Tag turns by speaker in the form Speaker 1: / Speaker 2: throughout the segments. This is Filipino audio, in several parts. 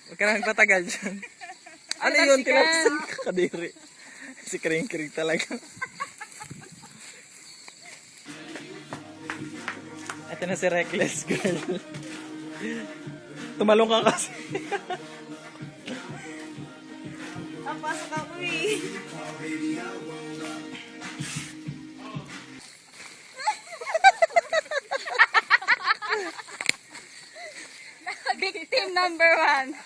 Speaker 1: Huwag ka na nagpatagal dyan. Ano yun? Tinapsin ka kadiri. Si Kring-Kring talaga. Ito na si Reckless Girl. Tumalong ka kasi.
Speaker 2: Pasok ako eh. Victim number 1.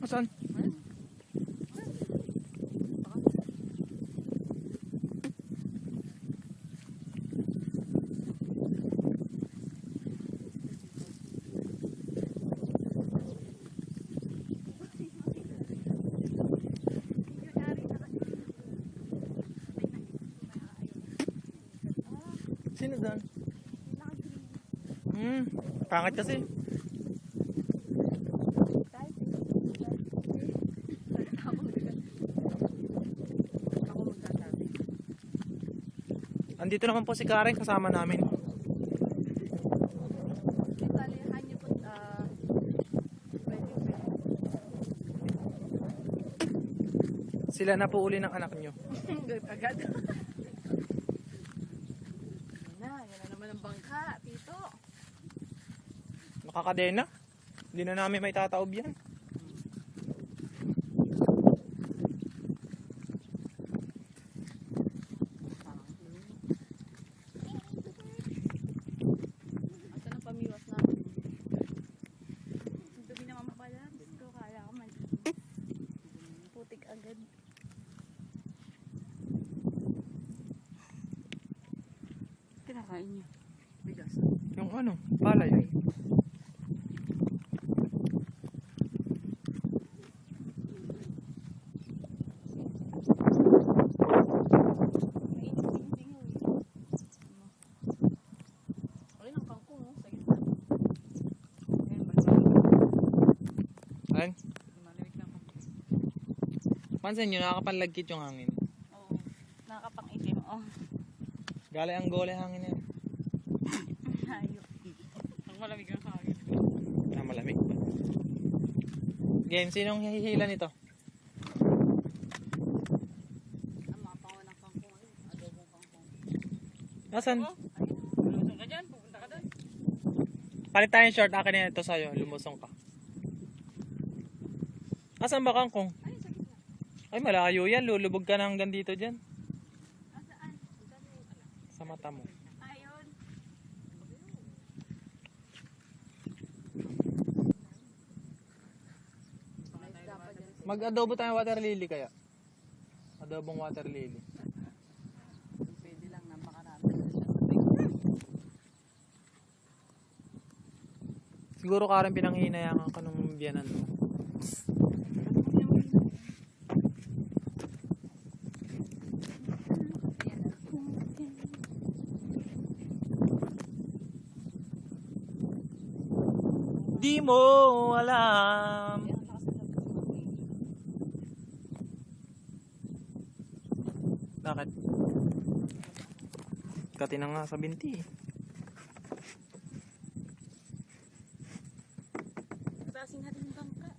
Speaker 1: Saan? Sino doon? Pangit kasi. Andito naman po si Karen, kasama namin. Sila na po uli ng anak nyo.
Speaker 2: Agad. Yan na naman ang bangka, tito.
Speaker 1: Nakakadena. Hindi na namin may tataob yan.
Speaker 2: Asa ng pamiwas na. Sabi na mama pala, gusto ko kala ko man. Putik agad. Kinakain niyo. Bigas.
Speaker 1: Yung ano, palay. Ayun. Pansin nyo, nakakapanlagkit yung hangin.
Speaker 2: Oo. Nakakapang-itim. Oh.
Speaker 1: Galay ang gole hangin yan.
Speaker 2: Hayop. Ang malamig ang hangin.
Speaker 1: Malamig pa. Game, sinong hihila nito?
Speaker 2: Ang mga pangunang kangkong. Adobong kangkong.
Speaker 1: Nasaan?
Speaker 2: Lumusong ka dyan. Pupunta ka doon.
Speaker 1: Palit tayong short, akin na ito sa'yo. Lumusong ka. Asan ba kangkong?
Speaker 2: Ay, sa gitna.
Speaker 1: Ay, malayo yan. Lulubog ka na hanggang dito dyan.
Speaker 2: Asaan?
Speaker 1: Sa mata mo.
Speaker 2: Ayun.
Speaker 1: Mag-adobo tayo water lily kaya. Adobong water lily.
Speaker 2: Pwede lang, napakarami.
Speaker 1: Siguro Karen pinanghinayangan ka nung biyanan mo. Di mo alam. Bakit? Kati na nga sa binti eh.
Speaker 2: Tasin natin yung bangka.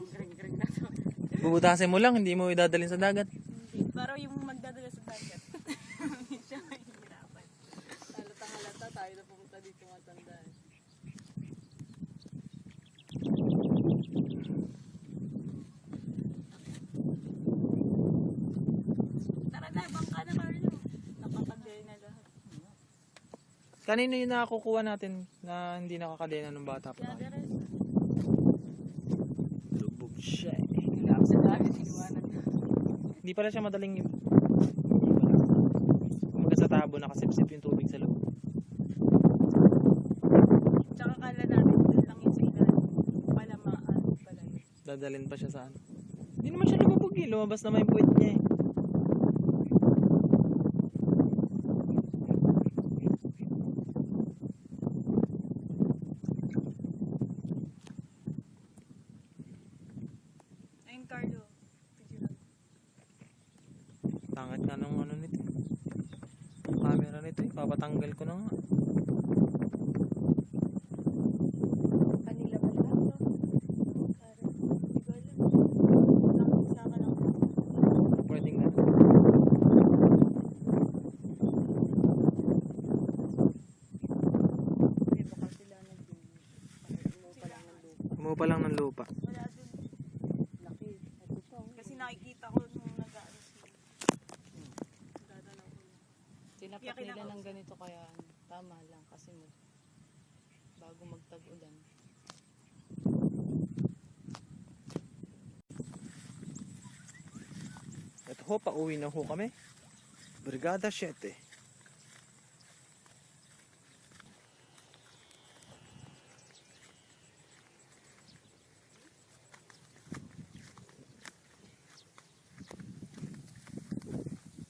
Speaker 2: Gring-gring na to.
Speaker 1: Bubutasin mo lang, hindi mo idadalhin sa dagat.
Speaker 2: Hindi. Pero yung magdadala sa dagat. Siya mahihirapan. Halata tayo na pumunta dito matandaan. Tara na, bangka na Marlo. Napakagay na lahat.
Speaker 1: Kanino yung nakakukuha natin na hindi nakakadena nung bata pa tayo?
Speaker 2: Deres.
Speaker 1: Lubog siya eh.
Speaker 2: Lap sa dagat, inuwanan.
Speaker 1: Hindi pala siya madaling yun. Kumaga sa tabo, nakasipsip yung tubig sa loob.
Speaker 2: Tsaka kala natin, doon lang yung sa ilalim. Pala pala yun.
Speaker 1: Dadalhin pa siya sa ano. Hindi naman siya lumabog eh. Lumabas naman yung puwet niya eh. Sakit nga ng ano nito. Camera nito eh. Papatanggal ko na nga.
Speaker 2: Kanila ba lang to? Parang, hindi ko alam. Saka lang.
Speaker 1: Pwede nga.
Speaker 2: Hindi, baka sila
Speaker 1: Umupa lang ng lupa.
Speaker 2: Wala dun. Laki. Ito pa. Kasi nakikita ko nung nag-aaros sila. Dadalaw ko lang.
Speaker 3: Tinapat nila ng ganito kaya ano, tama lang kasi bago magtag-ulan.
Speaker 1: Ito ho, pauwi na ho kami. Brigada 7.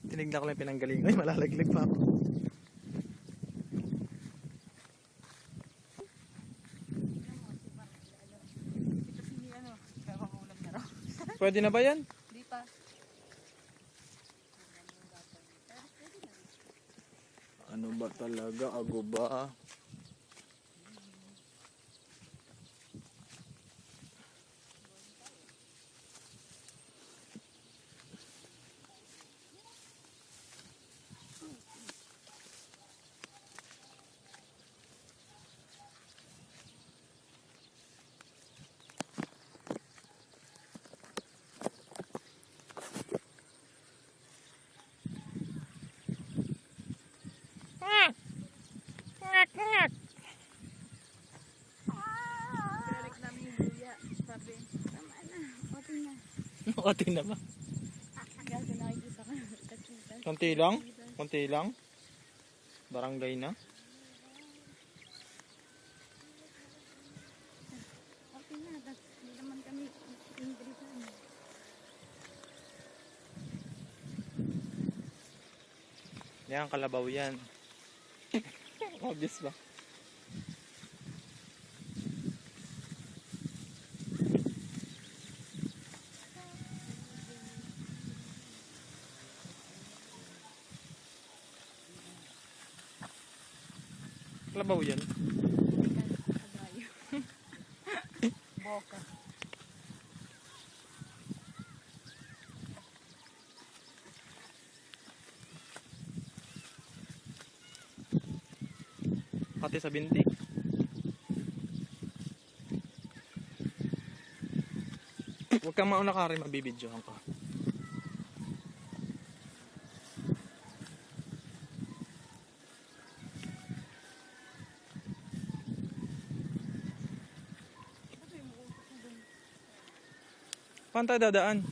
Speaker 1: Tinignan ko lang pinanggaling. Ay, malalaglag pa ako.
Speaker 2: Kasi ni ano, kaya makulam na raw.
Speaker 1: Pwede na ba yan?
Speaker 2: Di pa.
Speaker 1: Ano ba talaga? Ago ba?
Speaker 2: Direct namin yung luya. Sabi, tama na. Okay na.
Speaker 1: Okati na ba?
Speaker 2: Gago nakikita ka. Kakita.
Speaker 1: Konti lang? Konti lang? Barangay na?
Speaker 2: Okay na. Hindi naman kami ingrisan.
Speaker 1: Yan, kalabaw yan. Obvious ba? Kalabaw yan.
Speaker 2: Kabayo. Boka.
Speaker 1: Pati sa binti. Huwag kang mauna ka rin, mabibidyohan ko. Paano tayo dadaan?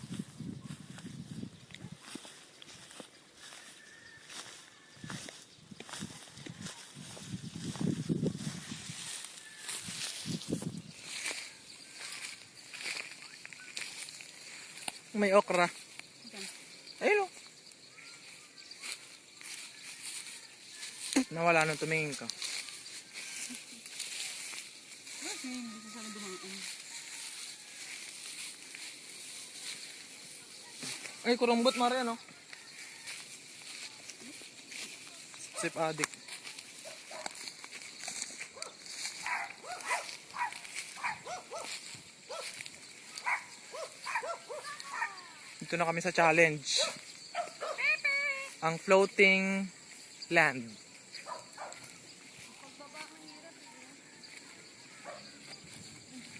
Speaker 1: May okra. Ayun o. Nawala nung tumingin ka.
Speaker 2: Bakit hindi sa sana dumaan?
Speaker 1: Ay, kurumbot mare ano? Sip addict. Dito na kami sa challenge. Ang floating land.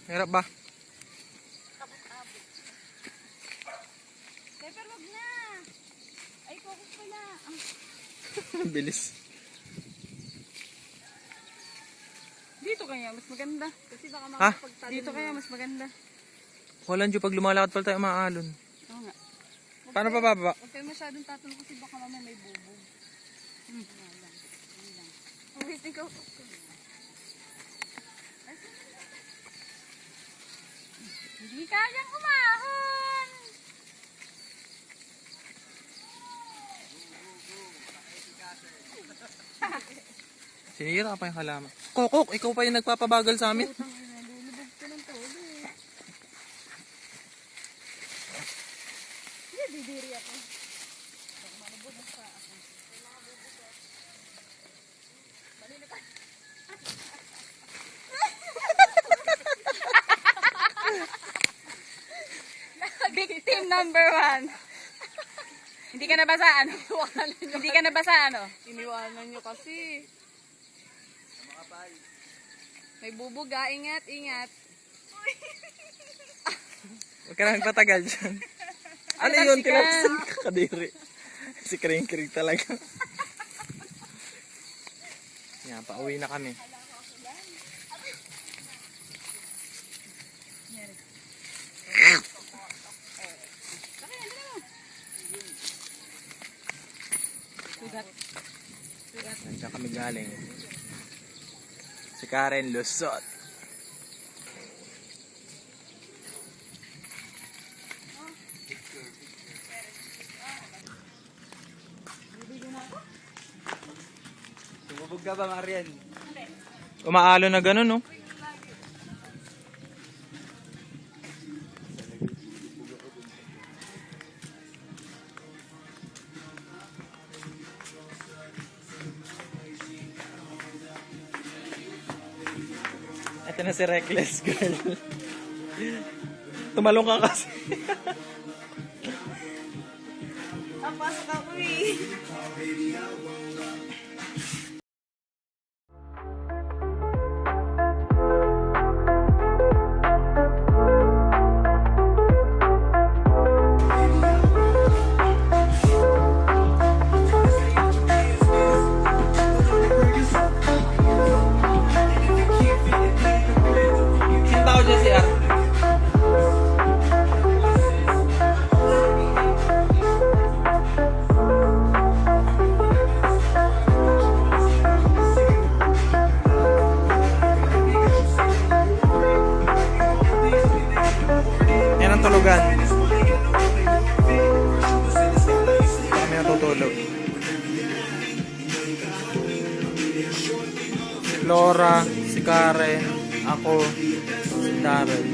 Speaker 1: Hirap ba?
Speaker 2: Pepper, wag na! Ay, focus pala.
Speaker 1: Bilis.
Speaker 2: Dito kaya, mas maganda. Kasi baka
Speaker 1: Ha?
Speaker 2: makapagtalo. Dito kaya, mas maganda.
Speaker 1: Walang dyan pag lumalakad pala tayo maaalon.
Speaker 2: Oo nga.
Speaker 1: Paano pa baba?
Speaker 2: Huwag kayo masyadong tatulog kasi baka mamaya may bubog. Yan lang. Yan lang. Always ikaw. Hindi kayang umahon!
Speaker 1: Sinira pa yung halaman. Kokok, ikaw pa yung nagpapabagal sa amin.
Speaker 2: Putang ina, lulubog ko ng todo eh. Hindi, didiri ako. number 1. Hindi ka nabasa, ano? Hindi ka nabasa, ano?
Speaker 3: Iniwanan nyo kasi. May bubuga, ingat, ingat.
Speaker 1: Huwag ka na magpatagal dyan. Ano yun? Tinapsik ka kadiri. Si kring-kring talaga. Yan, pauwi na kami. Nandiyan kami galing. Si Karen Lusot.
Speaker 4: Sumubog ka ba, Marian?
Speaker 1: Umaalo na gano'n, no? Ito na si Reckless Girl. Tumalong ka kasi.
Speaker 2: Pasok ako eh.
Speaker 1: Sino tao dyan si Ar? Yan ang tulugan. Kami natutulog. Si Flora, si Karen, ako, si Darren.